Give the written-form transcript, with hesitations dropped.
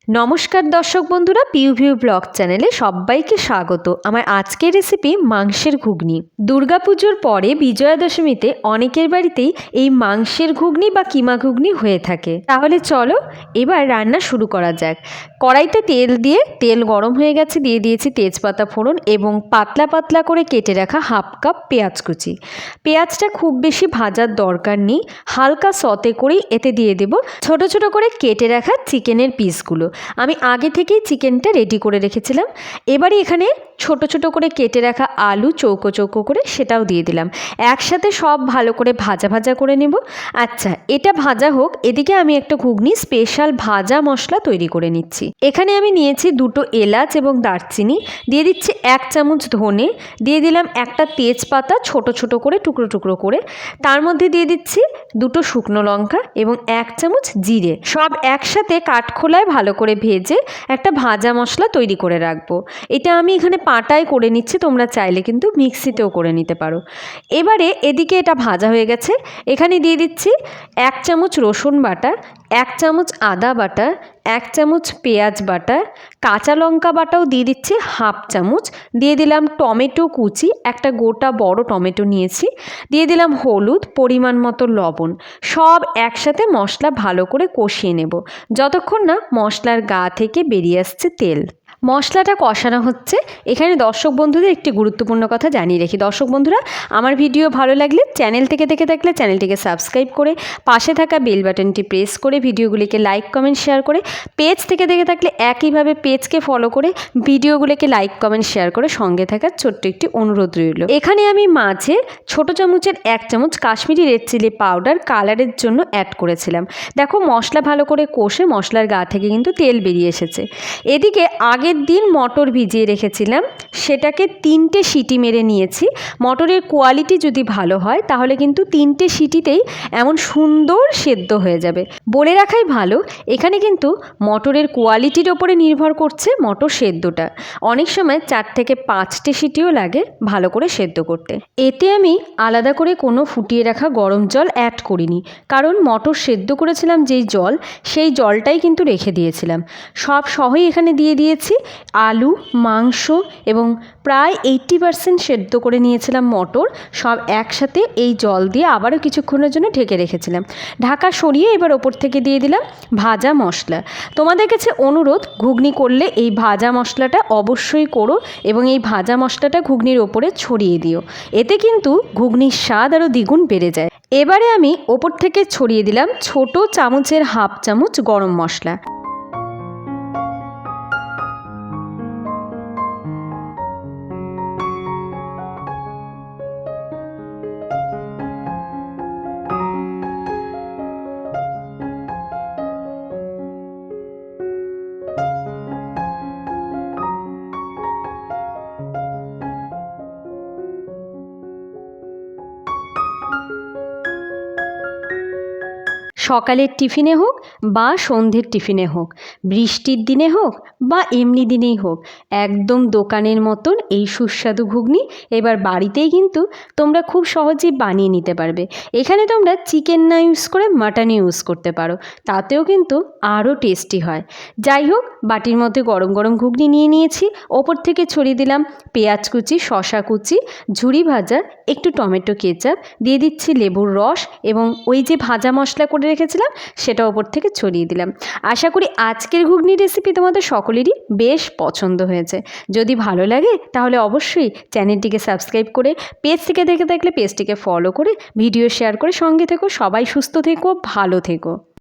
নমস্কার দর্শক বন্ধুরা, পিউভিউ ব্লগ চ্যানেলে সবাইকে স্বাগত। আমার আজকের রেসিপি মাংসের ঘুগনি। দুর্গাপুজোর পরে বিজয়া দশমীতে অনেকের বাড়িতেই এই মাংসের ঘুগনি বা কিমা ঘুগনি হয়ে থাকে। তাহলে চলো এবার রান্না শুরু করা যাক। কড়াইতে তেল গরম হয়ে গেছে, দিয়ে দিয়েছি তেজপাতা ফোড়ন এবং পাতলা পাতলা করে কেটে রাখা হাফ কাপ পেঁয়াজ কুচি। পেঁয়াজটা খুব বেশি ভাজার দরকার নেই, হালকা সতে করেই এতে দিয়ে দেব ছোট ছোট করে কেটে রাখা চিকেনের পিসগুলো। আমি আগে থেকেই চিকেনটা রেডি করে রেখেছিলাম। এবারে এখানে ছোট ছোট করে কেটে রাখা আলু চৌকো চৌকো করে সেটাও দিয়ে দিলাম। একসাথে সব ভালো করে ভাজা ভাজা করে নেব। আচ্ছা, এটা ভাজা হোক, এদিকে আমি একটা ঘুগনি স্পেশাল ভাজা মশলা তৈরি করে নিচ্ছি। এখানে আমি নিয়েছি 2টো এলাচ এবং দারচিনি, দিয়ে দিচ্ছি 1 চামচ ধনে, দিয়ে দিলাম একটা তেজপাতা ছোট ছোট করে টুকরো টুকরো করে, তার মধ্যে দিয়ে দিচ্ছি 2টো শুকনো লঙ্কা এবং 1 চামচ জিরে। সব একসাথে কাঠখোলায় ভালো করে ভেজে একটা ভাজা মশলা তৈরি করে রাখবো। এটা আমি এখানে পাটায় করে নিচ্ছি, তোমরা চাইলে কিন্তু মিক্সিতেও করে নিতে পারো। এবারে এদিকে এটা ভাজা হয়ে গেছে, এখানে দিয়ে দিচ্ছি 1 চামচ রসুন বাটা, 1 চামচ আদা বাটা, 1 চামচ পেঁয়াজ বাটা, কাঁচা লঙ্কা বাটাও দিয়ে দিচ্ছি হাফ চামচ, দিয়ে দিলাম টমেটো কুচি, একটা গোটা বড় টমেটো নিয়েছি, দিয়ে দিলাম হলুদ, পরিমাণ মতো লবণ। সব একসাথে মশলা ভালো করে কষিয়ে নেব যতক্ষণ না মশলার গা থেকে বেরিয়ে আসছে তেল। মশলাটা কষানো হচ্ছে। এখানে দর্শক বন্ধুদের একটি গুরুত্বপূর্ণ কথা জানিয়ে রাখি। দর্শক বন্ধুরা, আমার ভিডিও ভালো লাগলে চ্যানেল থেকে দেখে থাকলে চ্যানেলটিকে সাবস্ক্রাইব করে পাশে থাকা বেল বাটনটি প্রেস করে ভিডিওগুলিকে লাইক কমেন্ট শেয়ার করে, পেজ থেকে দেখে থাকলে একইভাবে পেজকে ফলো করে ভিডিওগুলিকে লাইক কমেন্ট শেয়ার করে সঙ্গে থাকার ছোট্ট একটি অনুরোধ রইল। এখানে আমি মাঝে ছোট চামচের 1 চামচ কাশ্মীরি রেড চিলি পাউডার কালারের জন্য অ্যাড করেছিলাম। দেখো মশলা ভালো করে কষে মশলার গা থেকে কিন্তু তেল বেরিয়ে এসেছে। এদিকে আগের দিন মটর ভিজিয়ে রেখেছিলাম, সেটাকে 3টে সিটি মেরে নিয়েছি। মটরের কোয়ালিটি যদি ভালো হয় তাহলে কিন্তু 3টে সিটিতেই এমন সুন্দর সেদ্ধ হয়ে যাবে। বলে রাখাই ভালো, এখানে কিন্তু মটরের কোয়ালিটির ওপরে নির্ভর করছে মটর সেদ্ধটা। অনেক সময় 4 থেকে 5টে সিটিও লাগে ভালো করে সেদ্ধ করতে। এতে আমি আলাদা করে কোনো ফুটিয়ে রাখা গরম জল অ্যাড করিনি, কারণ মটর সেদ্ধ করেছিলাম যেই জল, সেই জলটাই কিন্তু রেখে দিয়েছিলাম। সব সহই এখানে দিয়ে দিয়েছি। আলু, মাংস এবং প্রায় 80% সেদ্ধ করে নিয়েছিলাম মটর, সব একসাথে এই জল দিয়ে আবারও কিছুক্ষণের জন্য ঢেকে রেখেছিলাম। ঢাকা সরিয়ে এবার ওপর থেকে দিয়ে দিলাম ভাজা মশলা। তোমাদের কাছে অনুরোধ, ঘুগনি করলে এই ভাজা মশলাটা অবশ্যই করো এবং এই ভাজা মশলাটা ঘুগনির ওপরে ছড়িয়ে দিও। এতে কিন্তু ঘুগনির স্বাদ আরও দ্বিগুণ বেড়ে যায়। এবারে আমি ওপর থেকে ছড়িয়ে দিলাম ছোট চামচের হাফ চামচ গরম মশলা। সকালের টিফিনে হোক বা সন্ধ্যের টিফিনে হোক, বৃষ্টির দিনে হোক বা এমনি দিনেই হোক, একদম দোকানের মতন এই সুস্বাদু ঘুগনি এবার বাড়িতেই কিন্তু তোমরা খুব সহজেই বানিয়ে নিতে পারবে। এখানে তোমরা চিকেন না ইউজ করে মাটন ইউজ করতে পারো, তাতেও কিন্তু আরও টেস্টি হয়। যাই হোক, বাটির মধ্যে গরম গরম ঘুগনি নিয়ে নিয়েছি, ওপর থেকে ছড়িয়ে দিলাম পেঁয়াজ কুচি, শসা কুচি, ঝুরি ভাজা, একটু টমেটো কেচাপ, দিয়ে দিচ্ছি লেবুর রস এবং ওই যে ভাজা মশলা করে রেখেছিলাম সেটা ওপর থেকে ছড়িয়ে দিলাম। আশা করি আজকের ঘুগনি রেসিপি তোমাদের সকলেরই বেশ পছন্দ হয়েছে। যদি ভালো লাগে তাহলে অবশ্যই চ্যানেলটিকে সাবস্ক্রাইব করে, পেজ থেকে দেখে থাকলে পেজটিকে ফলো করে, ভিডিও শেয়ার করে সঙ্গে থেকো। সবাই সুস্থ থেকো, ভালো থেকো।